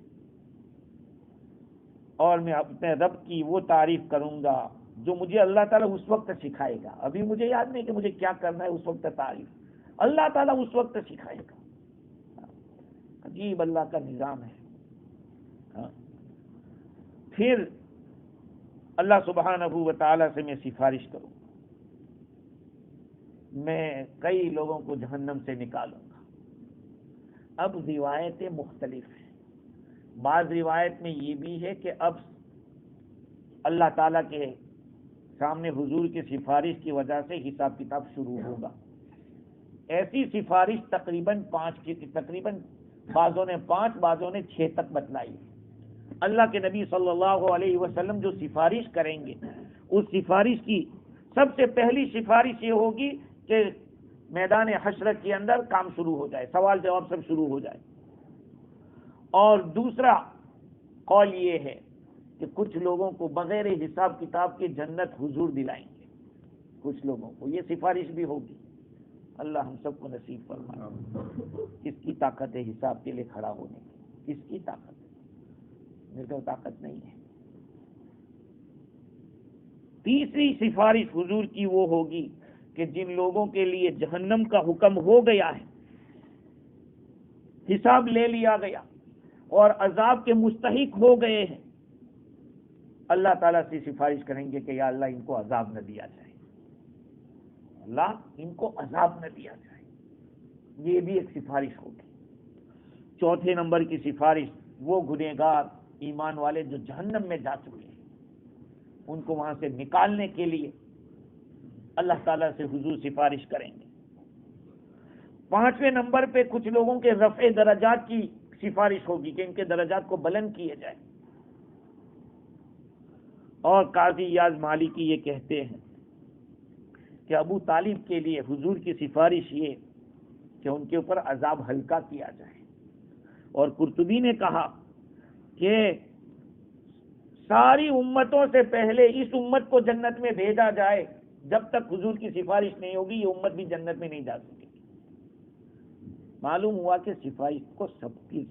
اور میں اپنے رب کی وہ تعریف کروں گا جو مجھے اللہ تعالیٰ اس وقت سکھائے گا. ابھی مجھے یاد نہیں کہ مجھے کیا کرنا ہے، اس وقت تعریف اللہ تعالیٰ اس وقت سکھائے گا. عجیب اللہ کا نظام ہے. پھر اللہ سبحانہ و تعالیٰ سے میں سفارش کروں، میں کئی لوگوں کو جہنم سے نکالوں گا. اب روایتیں مختلف ہیں. بعض روایت میں یہ بھی ہے کہ اب اللہ تعالیٰ کے سامنے حضور کی سفارش کی وجہ سے حساب کتاب شروع ہوگا. ایسی سفارش تقریباً بعضوں نے 5 بعضوں نے 6 تک بتلائی. اللہ کے نبی صلی اللہ علیہ وسلم جو سفارش کریں گے، اس سفارش کی سب سے پہلی سفارش یہ ہوگی کہ میدان حشر کے اندر کام شروع ہو جائے، سوال جواب سب شروع ہو جائے. اور دوسرا قول یہ ہے کہ کچھ لوگوں کو بغیر حساب کتاب کے جنت حضور دلائیں گے. کچھ لوگوں کو یہ سفارش بھی ہوگی. اللہ ہم سب کو نصیب فرمائے. کس کی طاقت ہے حساب کے لیے کھڑا ہونے کی؟ کس کی طاقت ہے؟ میرے کو طاقت نہیں ہے. تیسری سفارش حضور کی وہ ہوگی کہ جن لوگوں کے لیے جہنم کا حکم ہو گیا ہے، حساب لے لیا گیا اور عذاب کے مستحق ہو گئے ہیں، اللہ تعالیٰ سے سفارش کریں گے کہ یا اللہ ان کو عذاب نہ دیا جائے، اللہ ان کو عذاب نہ دیا جائے. یہ بھی ایک سفارش ہوگی. چوتھے نمبر کی سفارش وہ گنہگار ایمان والے جو جہنم میں جا چکے ہیں، ان کو وہاں سے نکالنے کے لیے اللہ تعالیٰ سے حضور سفارش کریں گے. 5ویں نمبر پہ کچھ لوگوں کے رفع درجات کی سفارش ہوگی کہ ان کے درجات کو بلند کیے جائے. اور قاضی یاز مالکی یہ کہتے ہیں کہ ابو طالب کے لیے حضور کی سفارش یہ کہ ان کے اوپر عذاب ہلکا کیا جائے. اور قرطبی نے کہا کہ ساری امتوں سے پہلے اس امت کو جنت میں بھیجا جائے. جب تک حضور کی سفارش نہیں ہوگی یہ امت بھی جنت میں نہیں جا سکے گی. معلوم ہوا کہ سفارش کو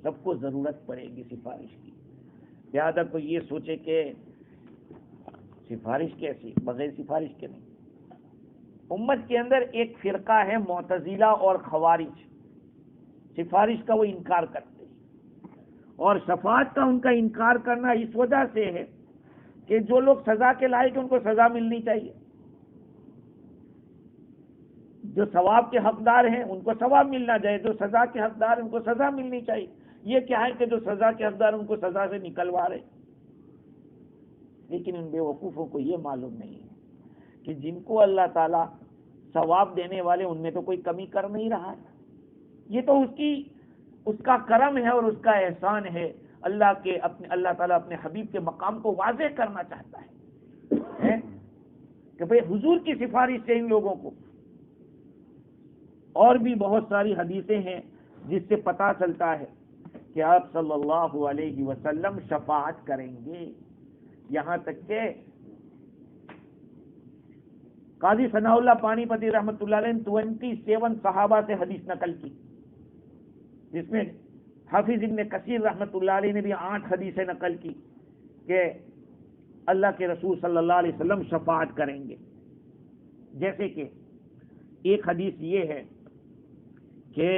سب کو ضرورت پڑے گی سفارش کی. لہذا کوئی یہ سوچے کہ سفارش کیسی، بغیر سفارش کے نہیں. امت کے اندر ایک فرقہ ہے معتزلہ اور خوارج، سفارش کا وہ انکار کرتے ہیں. اور شفاعت کا ان کا انکار کرنا اس وجہ سے ہے کہ جو لوگ سزا کے لائق ان کو سزا ملنی چاہیے، جو ثواب کے حقدار ہیں ان کو ثواب ملنا چاہیے، جو سزا کے حقدار ہیں ان کو سزا ملنی چاہیے. یہ کیا ہے کہ جو سزا کے حقدار ان کو سزا سے نکلوا رہے. لیکن ان بے وقوفوں کو یہ معلوم نہیں ہے کہ جن کو اللہ تعالیٰ ثواب دینے والے ان میں تو کوئی کمی کر نہیں رہا ہے. یہ تو اس کا کرم ہے اور اس کا احسان ہے. اللہ تعالیٰ اپنے حبیب کے مقام کو واضح کرنا چاہتا ہے کہ بھئی حضور کی سفارش سے ان لوگوں کو. اور بھی بہت ساری حدیثیں ہیں جس سے پتہ چلتا ہے کہ آپ صلی اللہ علیہ وسلم شفاعت کریں گے. یہاں تک کہ قاضی ثناء اللہ پانی پتی رحمۃ اللہ علیہ نے 27 صحابہ سے حدیث نقل کی جس میں حافظ ابن کثیر رحمۃ اللہ علیہ نے بھی 8 حدیثیں نقل کی کہ اللہ کے رسول صلی اللہ علیہ وسلم شفاعت کریں گے. جیسے کہ ایک حدیث یہ ہے کہ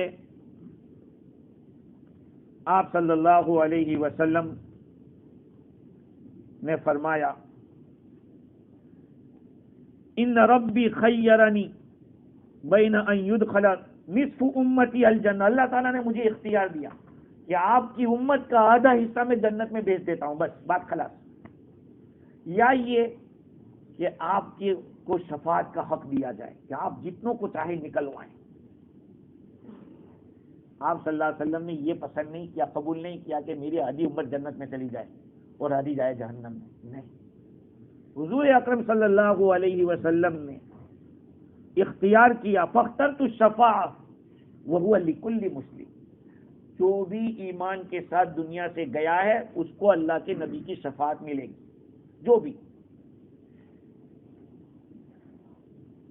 آپ صلی اللہ علیہ وسلم نے فرمایا ان ربی خیرنی بین ان یدخل نصف امتی الجنہ، اللہ تعالیٰ نے مجھے اختیار دیا کہ آپ کی امت کا آدھا حصہ میں جنت میں بھیج دیتا ہوں، بس بات خلاص. یا یہ کہ آپ کو شفاعت کا حق دیا جائے کہ آپ جتنوں کو چاہے نکلوائیں. آپ صلی اللہ علیہ وسلم نے یہ پسند نہیں کیا، قبول نہیں کیا کہ میری آدھی امت جنت میں چلی جائے اور آدھی جائے جہنم میں. نہیں، حضور اکرم صلی اللہ علیہ وسلم نے اختیار کیا فاخترت الشفاعہ وہو لکل مسلم، جو بھی ایمان کے ساتھ دنیا سے گیا ہے اس کو اللہ کے نبی کی شفاعت ملے گی، جو بھی.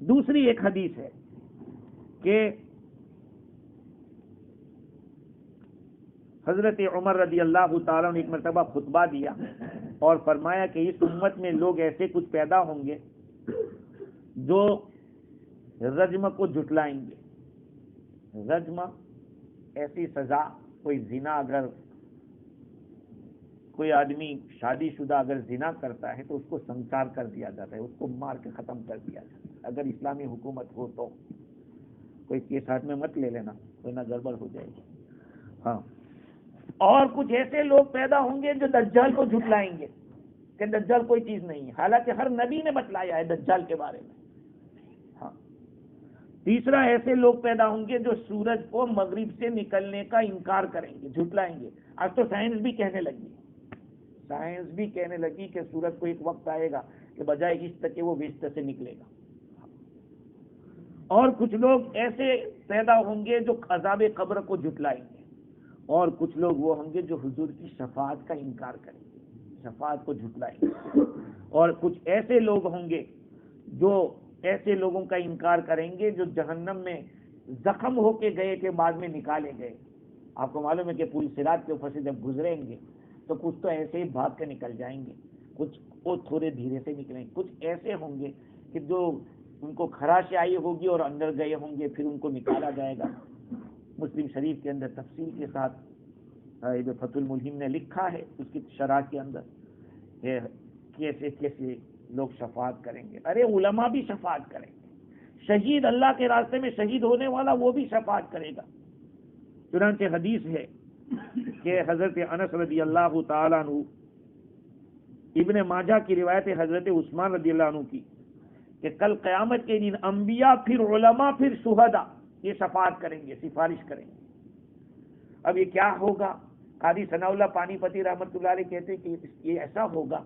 دوسری ایک حدیث ہے کہ حضرت عمر رضی اللہ تعالیٰ نے ایک مرتبہ خطبہ دیا اور فرمایا کہ اس امت میں لوگ ایسے کچھ پیدا ہوں گے جو رجم کو جھٹلائیں گے. رجم ایسی سزا، کوئی زنا، اگر کوئی آدمی شادی شدہ اگر زنا کرتا ہے تو اس کو سنسار کر دیا جاتا ہے، اس کو مار کے ختم کر دیا جاتا ہے. اگر اسلامی حکومت ہو تو کوئی کیس ہاتھ میں مت لے لینا، کوئی نہ گڑبڑ ہو جائے گی. ہاں، اور کچھ ایسے لوگ پیدا ہوں گے جو دجال کو جھٹلائیں گے کہ دجال کوئی چیز نہیں ہے، حالانکہ ہر نبی نے بتلایا ہے دجال کے بارے میں. ہاں، تیسرا ایسے لوگ پیدا ہوں گے جو سورج کو مغرب سے نکلنے کا انکار کریں گے، جھٹلائیں گے. آج تو سائنس بھی کہنے لگی کہ سورج کو ایک وقت آئے گا کہ بجائے ایسٹ کے وہ ویسٹ سے نکلے گا. اور کچھ لوگ ایسے پیدا ہوں گے جو عذاب قبر کو جھٹلائیں گے. اور کچھ لوگ وہ ہوں گے جو حضور کی شفاعت کا انکار کریں گے، شفاعت کو جھٹلائیں گے. اور کچھ ایسے لوگ ہوں گے جو ایسے لوگوں کا انکار کریں گے جو جہنم میں زخم ہو کے گئے کے بعد میں نکالے گئے. آپ کو معلوم ہے کہ پوری صراط کے اوپر سے جب گزریں گے تو کچھ تو ایسے ہی بھاگ کے نکل جائیں گے، کچھ وہ تھوڑے دھیرے سے نکلیں گے. کچھ ایسے ہوں گے کہ جو ان کو خراش آئی ہوگی اور اندر گئے ہوں گے، پھر ان کو نکالا جائے گا. مسلم شریف کے اندر تفصیل کے ساتھ فتح الملہم نے لکھا ہے اس کی شرح کے اندر کہ کیسے کیسے لوگ شفاعت کریں گے. ارے علماء بھی شفاعت کریں گے، شہید اللہ کے راستے میں شہید ہونے والا وہ بھی شفاعت کرے گا. چنانچہ حدیث ہے کہ حضرت انس رضی اللہ تعالیٰ عنہ، ابن ماجہ کی روایت ہے حضرت عثمان رضی اللہ عنہ کی، کہ کل قیامت کے دن انبیاء پھر علماء پھر شہداء یہ شفاعت کریں گے، سفارش کریں گے. اب یہ کیا ہوگا؟ قاضی ثناء اللہ پانی پتی رحمۃ اللہ علیہ کہتے ہیں کہ یہ ایسا ہوگا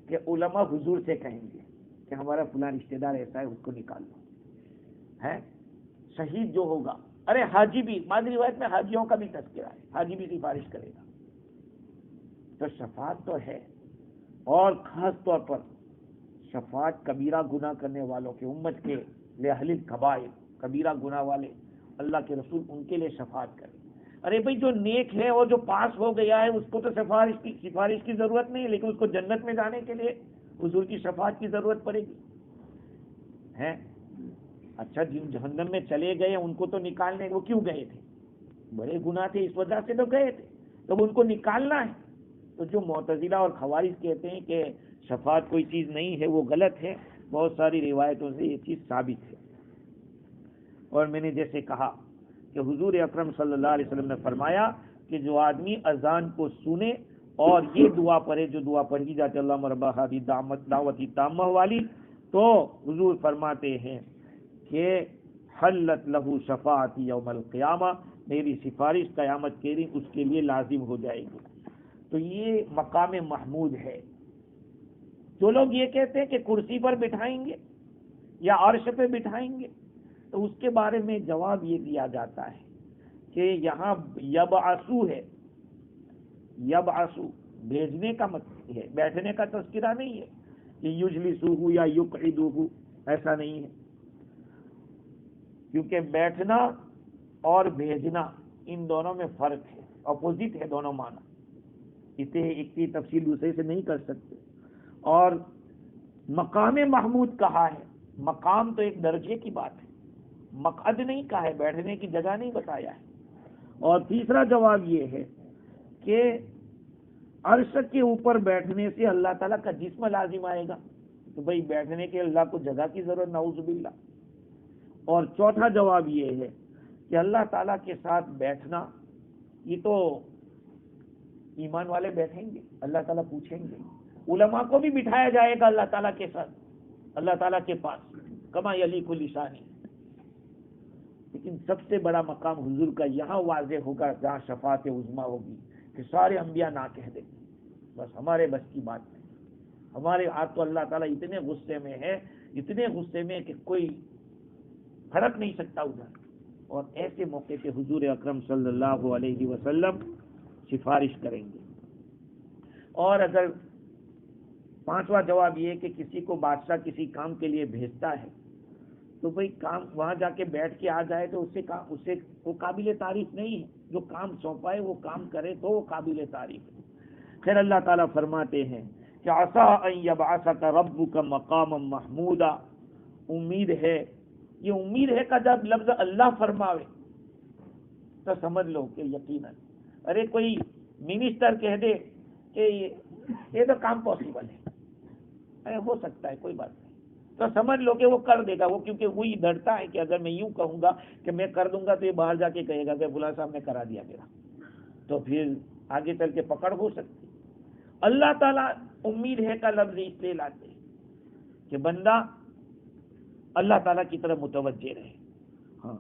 کہ علماء حضور سے کہیں گے کہ ہمارا فلاں رشتہ دار ایسا ہے، اس کو نکال لو. ہے شہید جو ہوگا، ارے حاجی بھی، بعض روایت میں حاجیوں کا بھی تذکرہ ہے، حاجی بھی سفارش کرے گا. تو شفاعت تو ہے، اور خاص طور پر شفاعت کبیرہ گناہ کرنے والوں کے، امت کے اہل الکبائر، کبیرہ گناہ والے، اللہ کے رسول ان کے لیے شفاعت کریں. ارے بھائی جو نیک ہے اور جو پاس ہو گیا ہے اس کو تو سفارش کی ضرورت نہیں ہے، لیکن اس کو جنت میں جانے کے لیے حضور کی شفاعت کی ضرورت پڑے گی. ہے اچھا، جن جہنم میں چلے گئے ان کو تو نکالنے، وہ کیوں گئے تھے؟ بڑے گناہ تھے، اس وجہ سے تو گئے تھے، تو ان کو نکالنا ہے. تو جو معتزلہ اور خوارج کہتے ہیں کہ شفاعت کوئی چیز نہیں ہے، وہ غلط ہے. بہت ساری روایتوں سے یہ چیز ثابت ہے. اور میں نے جیسے کہا کہ حضور اکرم صلی اللہ علیہ وسلم نے فرمایا کہ جو آدمی اذان کو سنے اور یہ دعا پڑھے، جو دعا پڑھی جاتی ہے اللہم رب ہذہ دعوت تامہ والی، تو حضور فرماتے ہیں کہ حلت لہ شفاعتی یوم القیامہ، میری سفارش قیامت کے دن اس کے لیے لازم ہو جائے گی. تو یہ مقام محمود ہے. جو لوگ یہ کہتے ہیں کہ کرسی پر بٹھائیں گے یا عرش پہ بٹھائیں گے، تو اس کے بارے میں جواب یہ دیا جاتا ہے کہ یہاں یبعثو ہے، یبعثو بھیجنے کا مطلب ہے، بیٹھنے کا تذکرہ نہیں ہے کہ یجلسوہ یا یقعدوہ، ایسا نہیں ہے. کیونکہ بیٹھنا اور بھیجنا ان دونوں میں فرق ہے، اپوزٹ ہے دونوں معنی، اسے ایک کی تفصیل دوسرے سے نہیں کر سکتے۔ اور مقام محمود کہا ہے، مقام تو ایک درجے کی بات ہے، مقعد نہیں کہا ہے، بیٹھنے کی جگہ نہیں بتایا ہے۔ اور تیسرا جواب یہ ہے کہ عرش کے اوپر بیٹھنے سے اللہ تعالیٰ کا جسم لازم آئے گا، تو بھائی بیٹھنے کے اللہ کو جگہ کی ضرورت، نعوذ باللہ۔ اور چوتھا جواب یہ ہے کہ اللہ تعالیٰ کے ساتھ بیٹھنا، یہ تو ایمان والے بیٹھیں گے، اللہ تعالیٰ پوچھیں گے، علماء کو بھی بٹھایا جائے گا اللہ تعالیٰ کے ساتھ، اللہ تعالیٰ کے پاس، کما یلیق لسانی۔ لیکن سب سے بڑا مقام حضور کا یہاں واضح ہوگا جہاں شفاعت عظمیٰ ہوگی کہ سارے انبیاء نہ کہہ دیں گے، بس ہمارے بس کی بات نہیں، ہمارے ہاتھ تو اللہ تعالیٰ اتنے غصے میں ہے، اتنے غصے میں کہ کوئی پھڑک نہیں سکتا ادھر۔ اور ایسے موقع پہ حضور اکرم صلی اللہ علیہ وسلم سفارش کریں گے۔ اور اگر پانچواں جواب یہ ہے کہ کسی کو بادشاہ کسی کام کے لیے بھیجتا ہے تو بھئی کام وہاں جا کے بیٹھ کے آ جائے تو اسے وہ قابل تعریف نہیں ہے، جو کام سونپا ہے وہ کام کرے تو وہ قابل تعریف ہے۔ پھر اللہ تعالیٰ فرماتے ہیں کہ عسیٰ ان یبعثک ربک مقاما محمودا، امید ہے، یہ امید ہے کا جب لفظ اللہ فرماوے تو سمجھ لو کہ یقیناً، ارے کوئی منسٹر کہہ دے کہ یہ تو کام پاسبل ہے، ارے ہو سکتا ہے، کوئی بات نہیں، تو سمجھ لو کہ وہ کر دے گا، وہ کیونکہ وہی ڈرتا ہے کہ اگر میں یوں کہوں گا کہ میں کر دوں گا تو یہ باہر جا کے کہے گا کہ فلاں صاحب نے کرا دیا میرا، تو پھر آگے چل کے پکڑ ہو سکتی۔ اللہ تعالیٰ امید ہے کا لفظ اس لیے لاتے ہیں کہ بندہ اللہ تعالیٰ کی طرف متوجہ رہے۔ ہاں،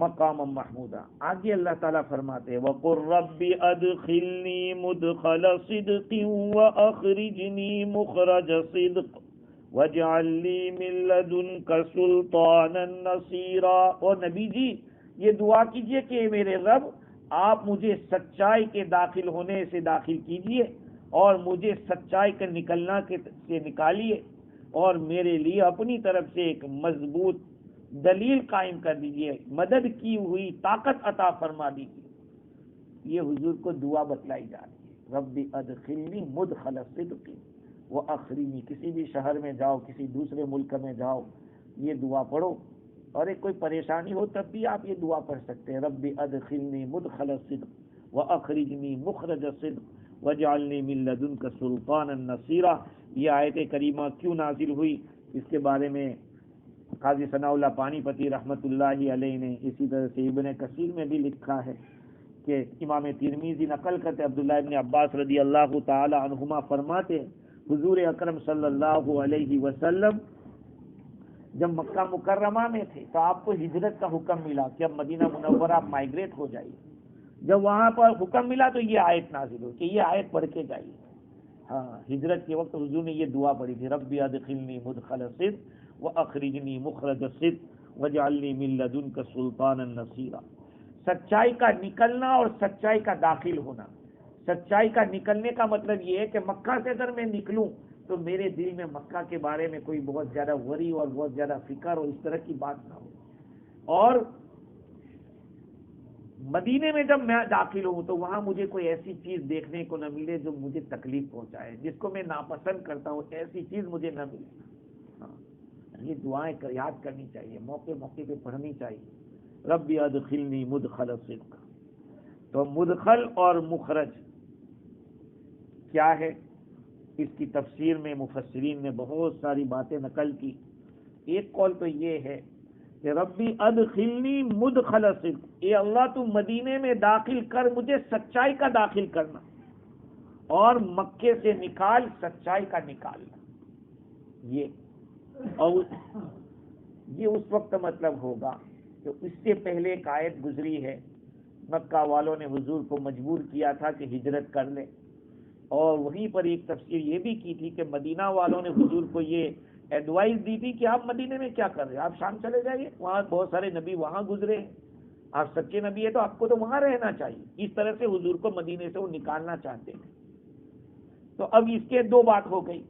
مقام محمودا۔ آگے اللہ تعالیٰ فرماتے ہیں وَقُلْ رَبِّ أَدْخِلْنِي مُدْخَلَ صِدْقٍ وَأَخْرِجْنِي مُخْرَجَ صِدْقٍ وَاجْعَلْ لِي مِن لَّدُنكَ سُلْطَانًا نَصِيرًا۔ اور نبی جی یہ دعا کیجئے کہ میرے رب آپ مجھے سچائی کے داخل ہونے سے داخل کیجئے اور مجھے سچائی کا نکلنا سے نکالیے، اور میرے لیے اپنی طرف سے ایک مضبوط دلیل قائم کر دیجئے، مدد کی ہوئی طاقت عطا فرما دیجئے۔ یہ حضور کو دعا بتلائی جا رہی ہے، رب ادخلنی مدخل صدق واخرجنی۔ کسی بھی شہر میں جاؤ، کسی دوسرے ملک میں جاؤ، یہ دعا پڑھو، اور ایک کوئی پریشانی ہو تب بھی آپ یہ دعا پڑھ سکتے ہیں، رب ادخلنی مدخل صدق واخرجنی مخرج صدق واجعلنی من لدنک سلطانا نصیرا۔ یہ آیت کریمہ کیوں نازل ہوئی، اس کے بارے میں قاضی ثناء اللہ پانی پتی رحمۃ اللہ علیہ نے، اسی طرح سے ابن کثیر میں بھی لکھا ہے کہ امام ترمذی نقل کرتے عبداللہ ابن عباس رضی اللہ تعالی عنہما فرماتے ہیں حضور اکرم صلی اللہ علیہ وسلم جب مکہ مکرمہ میں تھے تو آپ کو ہجرت کا حکم ملا کہ اب مدینہ منورہ آپ مائگریٹ ہو جائیے۔ جب وہاں پر حکم ملا تو یہ آیت نازل ہوئی کہ یہ آیت پڑھ کے جائیے۔ ہاں، ہجرت کے وقت حضور نے یہ دعا پڑھی تھی، رب ادخلنی مدخل صدق وَأَخْرِجْنِي مُخْرَجَ صِدْقٍ وَاجْعَلْنِي مِن لَّدُنكَ سُلْطَانًا نَصِيرًا۔ سچائی کا نکلنا اور سچائی کا داخل ہونا۔ سچائی کا نکلنے کا مطلب یہ ہے کہ مکہ سے اگر میں نکلوں تو میرے دل میں مکہ کے بارے میں کوئی بہت زیادہ وری اور بہت زیادہ فکر اور اس طرح کی بات نہ ہو، اور مدینے میں جب میں داخل ہوں تو وہاں مجھے کوئی ایسی چیز دیکھنے کو نہ ملے جو مجھے تکلیف پہنچائے، جس کو میں ناپسند کرتا ہوں ایسی چیز مجھے نہ ملے۔ یہ دعائیں یاد کرنی چاہیے، موقع موقع پہ پڑھنی چاہیے، رب ادخلنی مدخل صدق۔ تو مدخل اور مخرج کیا ہے، اس کی تفسیر میں مفسرین نے بہت ساری باتیں نقل کی۔ ایک قول تو یہ ہے کہ ربی ادخلنی مدخل صدق، اے اللہ تو مدینے میں داخل کر مجھے سچائی کا داخل کرنا، اور مکے سے نکال سچائی کا نکالنا۔ اور یہ اس وقت مطلب ہوگا کہ اس سے پہلے ایک آیت گزری ہے، مکہ والوں نے حضور کو مجبور کیا تھا کہ ہجرت کر لے، اور وہیں پر ایک تفسیر یہ بھی کی تھی کہ مدینہ والوں نے حضور کو یہ ایڈوائز دی تھی کہ آپ مدینے میں کیا کر رہے ہیں، آپ شام چلے جائیے، وہاں بہت سارے نبی وہاں گزرے ہیں، آپ سچے نبی ہیں تو آپ کو تو وہاں رہنا چاہیے۔ اس طرح سے حضور کو مدینے سے وہ نکالنا چاہتے ہیں۔ تو اب اس کے دو بات ہو گئی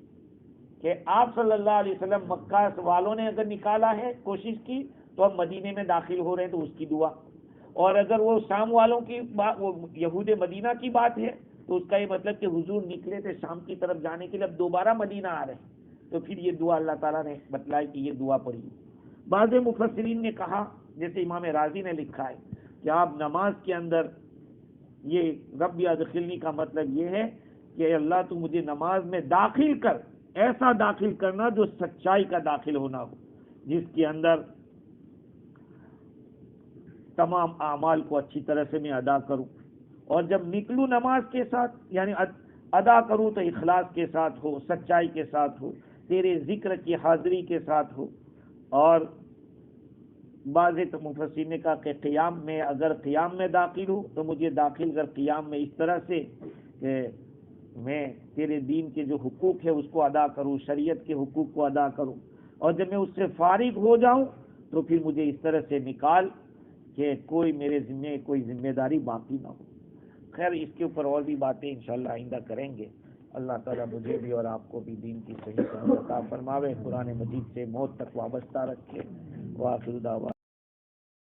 کہ آپ صلی اللہ علیہ وسلم مکہ والوں نے اگر نکالا ہے، کوشش کی، تو اب مدینے میں داخل ہو رہے ہیں تو اس کی دعا، اور اگر وہ شام والوں کی بات، وہ یہود مدینہ کی بات ہے تو اس کا یہ مطلب کہ حضور نکلے تھے شام کی طرف جانے کے لیے، اب دوبارہ مدینہ آ رہے ہیں، تو پھر یہ دعا اللہ تعالیٰ نے بتلائی کہ یہ دعا پڑھی۔ بعض مفسرین نے کہا، جیسے امام راضی نے لکھا ہے کہ آپ نماز کے اندر یہ رب ادخلنی کا مطلب یہ ہے کہ اللہ تو مجھے نماز میں داخل کر، ایسا داخل کرنا جو سچائی کا داخل ہونا ہو، جس کے اندر تمام اعمال کو اچھی طرح سے میں ادا کروں، اور جب نکلوں نماز کے ساتھ یعنی ادا کروں تو اخلاص کے ساتھ ہو، سچائی کے ساتھ ہو، تیرے ذکر کی حاضری کے ساتھ ہو۔ اور بعض مفسرین نے کہا کہ قیام میں، اگر قیام میں داخل ہوں تو مجھے داخل کر قیام میں اس طرح سے کہ میں تیرے دین کے جو حقوق ہے اس کو ادا کروں، شریعت کے حقوق کو ادا کروں، اور جب میں اس سے فارغ ہو جاؤں تو پھر مجھے اس طرح سے نکال کہ کوئی میرے ذمہ کوئی ذمہ داری باقی نہ ہو۔ خیر اس کے اوپر اور بھی باتیں انشاءاللہ آئندہ کریں گے۔ اللہ تعالیٰ مجھے بھی اور آپ کو بھی دین کی صحیح سمجھ عطا فرماوے، قرآن مجید سے موت تک وابستہ رکھے۔ وآخر دعوانا